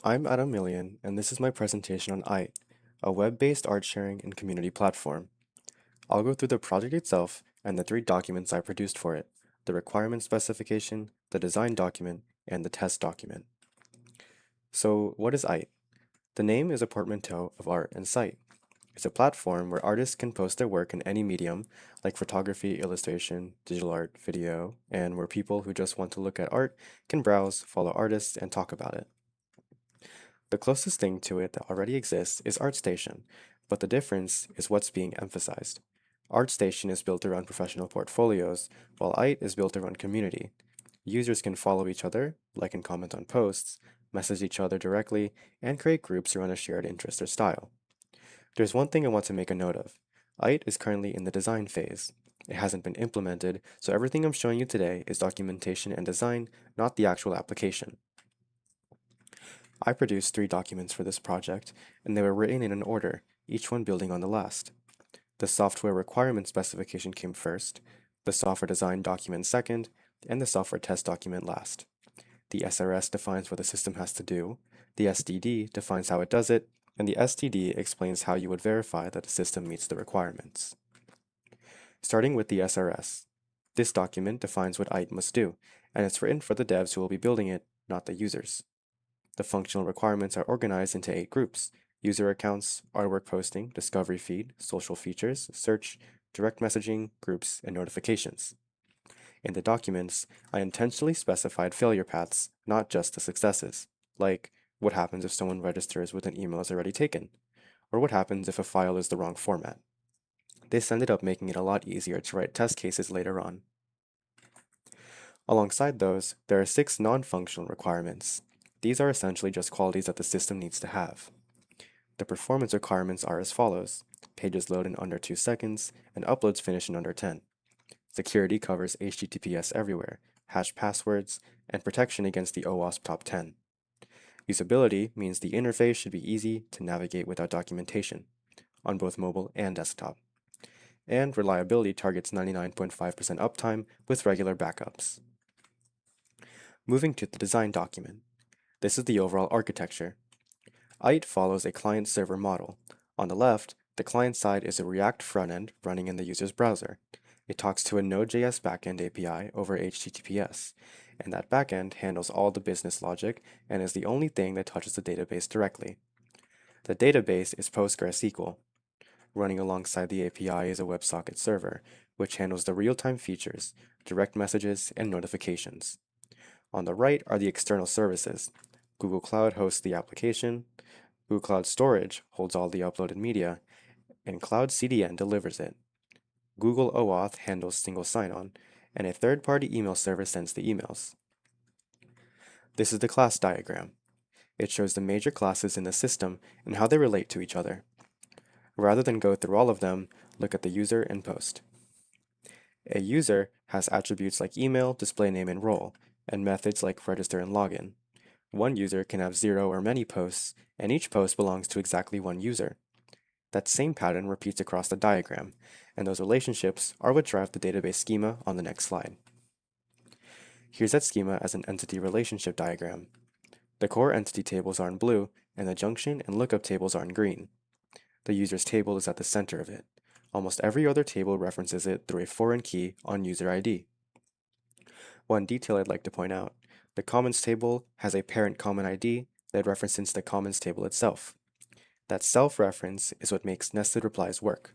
I'm Milian, and this is my presentation on Aite, a web-based art sharing and community platform. I'll go through the project itself and the three documents I produced for it: the requirement specification, the design document, and the test document. So, what is Aite? The name is a portmanteau of art and site. It's a platform where artists can post their work in any medium, like photography, illustration, digital art, video, and where people who just want to look at art can browse, follow artists, and talk about it. The closest thing to it that already exists is ArtStation, but the difference is what's being emphasized. ArtStation is built around professional portfolios, while Aite is built around community. Users can follow each other, like and comment on posts, message each other directly, and create groups around a shared interest or style. There's one thing I want to make a note of. Aite is currently in the design phase. It hasn't been implemented, so everything I'm showing you today is documentation and design, not the actual application. I produced three documents for this project, and they were written in an order, each one building on the last. The software requirement specification came first, the software design document second, and the software test document last. The SRS defines what the system has to do, the SDD defines how it does it, and the STD explains how you would verify that the system meets the requirements. Starting with the SRS. This document defines what Aite must do, and it's written for the devs who will be building it, not the users. The functional requirements are organized into 8 groups: user accounts, artwork posting, discovery feed, social features, search, direct messaging, groups, and notifications. In the documents, I intentionally specified failure paths, not just the successes, like what happens if someone registers with an email is already taken, or what happens if a file is the wrong format. This ended up making it a lot easier to write test cases later on. Alongside those, there are 6 non-functional requirements. These are essentially just qualities that the system needs to have. The performance requirements are as follows: pages load in under 2 seconds, and uploads finish in under 10. Security covers HTTPS everywhere, hash passwords, and protection against the OWASP top 10. Usability means the interface should be easy to navigate without documentation, on both mobile and desktop. And reliability targets 99.5% uptime with regular backups. Moving to the design document. This is the overall architecture. Aite follows a client-server model. On the left, the client side is a React frontend running in the user's browser. It talks to a Node.js backend API over HTTPS, and that backend handles all the business logic and is the only thing that touches the database directly. The database is PostgreSQL. Running alongside the API is a WebSocket server, which handles the real-time features, direct messages, and notifications. On the right are the external services. Google Cloud hosts the application, Google Cloud Storage holds all the uploaded media, and Cloud CDN delivers it. Google OAuth handles single sign-on, and a third-party email server sends the emails. This is the class diagram. It shows the major classes in the system and how they relate to each other. Rather than go through all of them, look at the user and post. A user has attributes like email, display name, and role, and methods like register and login. One user can have 0 or many posts, and each post belongs to exactly one user. That same pattern repeats across the diagram, and those relationships are what drive the database schema on the next slide. Here's that schema as an entity relationship diagram. The core entity tables are in blue, and the junction and lookup tables are in green. The user's table is at the center of it. Almost every other table references it through a foreign key on user ID. One detail I'd like to point out: the commons table has a parent common ID that references the commons table itself. That self-reference is what makes nested replies work.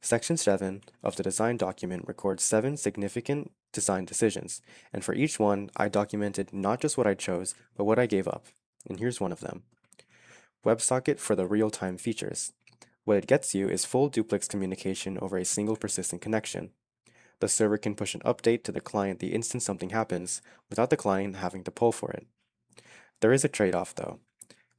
Section 7 of the design document records 7 significant design decisions, and for each one, I documented not just what I chose, but what I gave up. And here's one of them. WebSocket for the real-time features. What it gets you is full duplex communication over a single persistent connection. The server can push an update to the client the instant something happens, without the client having to pull for it. There is a trade-off though.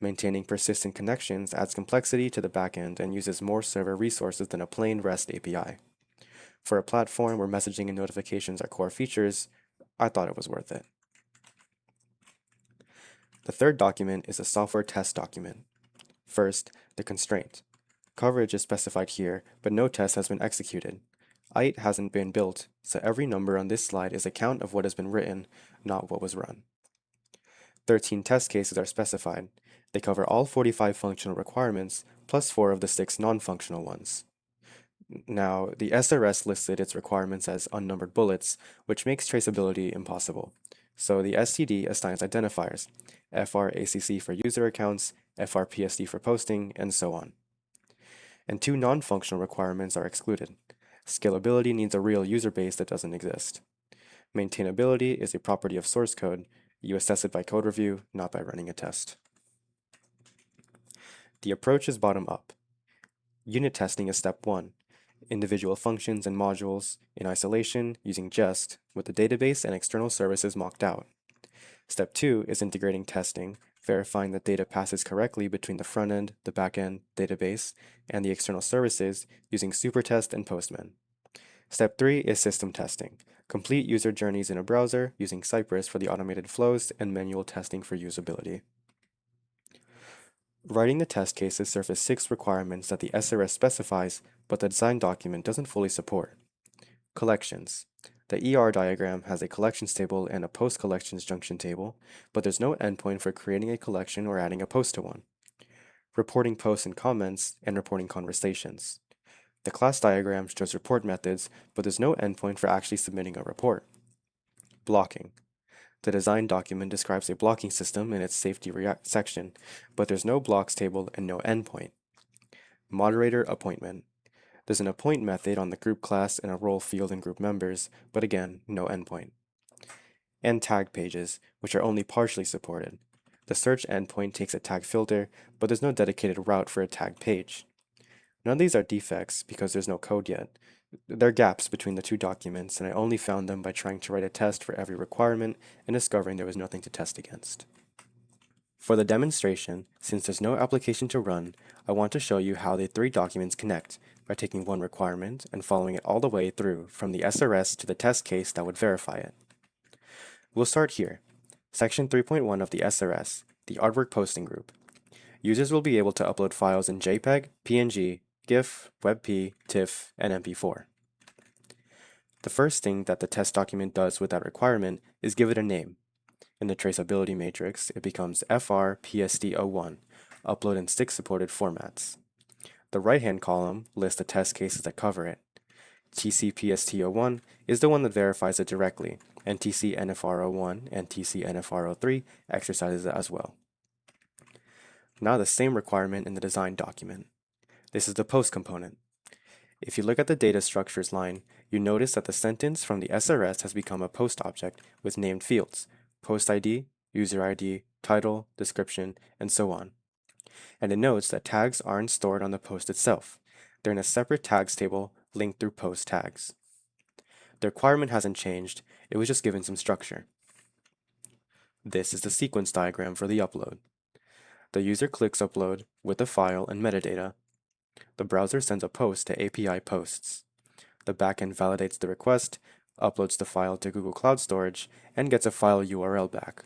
Maintaining persistent connections adds complexity to the backend and uses more server resources than a plain REST API. For a platform where messaging and notifications are core features, I thought it was worth it. The third document is a software test document. First, the constraint. Coverage is specified here, but no test has been executed. Aite hasn't been built, so every number on this slide is a count of what has been written, not what was run. 13 test cases are specified. They cover all 45 functional requirements, plus 4 of the 6 non-functional ones. Now, the SRS listed its requirements as unnumbered bullets, which makes traceability impossible. So the STD assigns identifiers, FRACC for user accounts, FRPSD for posting, and so on. And 2 non-functional requirements are excluded. Scalability needs a real user base that doesn't exist. Maintainability is a property of source code. You assess it by code review, not by running a test. The approach is bottom up. Unit testing is step 1. Individual functions and modules in isolation using Jest with the database and external services mocked out. Step 2 is integrating testing, verifying that data passes correctly between the front end, the back end, database, and the external services using Supertest and Postman. Step 3 is system testing. Complete user journeys in a browser using Cypress for the automated flows and manual testing for usability. Writing the test cases surface 6 requirements that the SRS specifies, but the design document doesn't fully support. Collections. The ER diagram has a collections table and a post-collections junction table, but there's no endpoint for creating a collection or adding a post to one. Reporting posts and comments, and reporting conversations. The class diagram shows report methods, but there's no endpoint for actually submitting a report. Blocking. The design document describes a blocking system in its safety section, but there's no blocks table and no endpoint. Moderator appointment. There's an appoint method on the group class and a role field in group members, but again, no endpoint. And tag pages, which are only partially supported. The search endpoint takes a tag filter, but there's no dedicated route for a tag page. None of these are defects because there's no code yet. There are gaps between the 2 documents, and I only found them by trying to write a test for every requirement and discovering there was nothing to test against. For the demonstration, since there's no application to run, I want to show you how the 3 documents connect by taking one requirement and following it all the way through from the SRS to the test case that would verify it. We'll start here. Section 3.1 of the SRS, the artwork posting group. Users will be able to upload files in JPEG, PNG, GIF, WebP, TIFF, and MP4. The first thing that the test document does with that requirement is give it a name. In the traceability matrix, it becomes FRPSD01, upload in 6 supported formats. The right-hand column lists the test cases that cover it. TCPST01 is the one that verifies it directly, and TCNFR01 and TCNFR03 exercises it as well. Now the same requirement in the design document. This is the post component. If you look at the data structures line, you notice that the sentence from the SRS has become a post object with named fields, post ID, user ID, title, description, and so on. And it notes that tags aren't stored on the post itself. They're in a separate tags table linked through post tags. The requirement hasn't changed, it was just given some structure. This is the sequence diagram for the upload. The user clicks upload with the file and metadata. The browser sends a post to API posts. The backend validates the request, uploads the file to Google Cloud Storage, and gets a file URL back.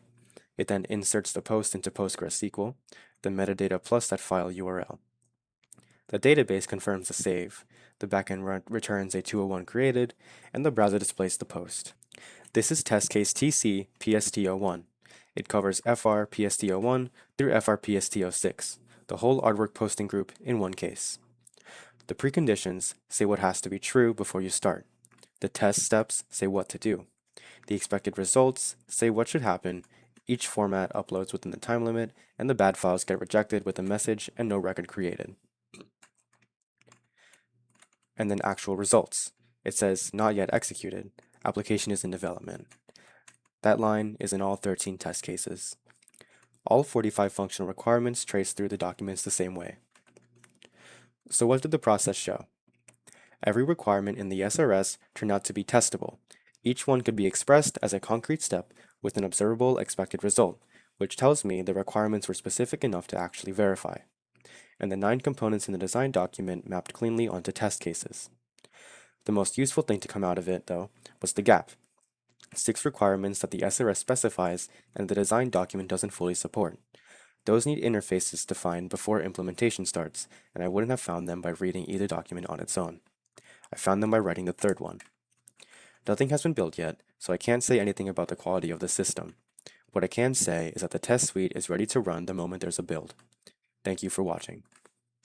It then inserts the post into PostgreSQL, the metadata plus that file URL. The database confirms the save, the backend returns a 201 created, and the browser displays the post. This is test case TC PST01. It covers FR PST01 through FR PST06, the whole artwork posting group in one case. The preconditions say what has to be true before you start. The test steps say what to do. The expected results say what should happen. Each format uploads within the time limit, and the bad files get rejected with a message and no record created. And then actual results. It says not yet executed. Application is in development. That line is in all 13 test cases. All 45 functional requirements trace through the documents the same way. So what did the process show? Every requirement in the SRS turned out to be testable. Each one could be expressed as a concrete step with an observable expected result, which tells me the requirements were specific enough to actually verify. And the 9 components in the design document mapped cleanly onto test cases. The most useful thing to come out of it, though, was the gap. 6 requirements that the SRS specifies and the design document doesn't fully support. Those need interfaces defined before implementation starts, and I wouldn't have found them by reading either document on its own. I found them by writing the third one. Nothing has been built yet, so I can't say anything about the quality of the system, What I can say is that the test suite is ready to run the moment there's a build. Thank you for watching.